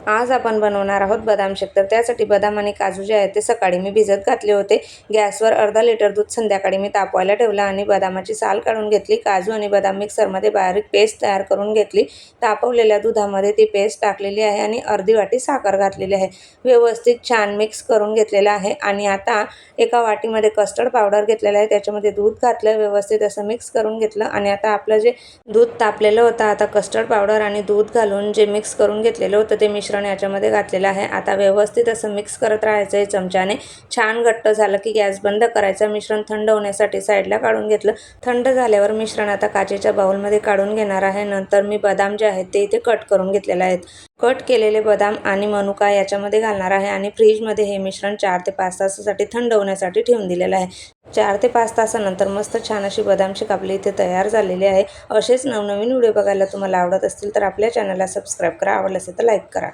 आज आपण बनवणार आहोत बदाम शेक। तर त्यासाठी बदाम आणि काजू जे आहेत ते सकाळी मी भिजत घातले होते। गॅसवर अर्धा लिटर दूध संध्याकाळी मी तापवायला ठेवलं आणि बदामाची साल काढून घेतली। काजू आणि बदाम मिक्सरमध्ये बारीक पेस्ट तयार करून घेतली। तापवलेल्या दुधामध्ये ती पेस्ट टाकलेली आहे आणि अर्धी वाटी साखर घातलेली आहे। व्यवस्थित छान मिक्स करून घेतलेलं आहे आणि आता एका वाटीमध्ये कस्टर्ड पावडर घेतलेलं आहे, त्याच्यामध्ये दूध घातलं, व्यवस्थित असं मिक्स करून घेतलं आणि आता आपलं जे दूध तापलेलं होतं, आता कस्टर्ड पावडर आणि दूध घालून जे मिक्स करून घेतलेलं होतं ते मिश्रण याच्यामध्ये घातलेलं आहे। आता व्यवस्थित असं मिक्स करत राहायचं आहे चमच्याने। छान घट्ट झालं की गॅस बंद करायचा। मिश्रण थंड होण्यासाठी साईडला काढून घेतलं। थंड झाल्यावर मिश्रण आता काचेच्या बाउलमध्ये काढून घेणार आहे। नंतर मी बदाम जे आहेत ते इथे कट करून घेतलेले आहेत। कट केलेले बदाम आणि मनुका याच्यामध्ये घालणार आहे आणि फ्रीजमध्ये हे मिश्रण 4 ते 5 तासासाठी थंड होण्यासाठी ठेवून दिलेलं आहे। 4 ते 5 तासानंतर मस्त छान अशी बदाम शेक आपली इथे तयार झालेली आहे। असेच नवनवीन व्हिडिओ बघायला तुम्हाला आवडत असतील तर आपल्या चॅनलला सबस्क्राईब करा, आवडलं असेल तर लाईक करा।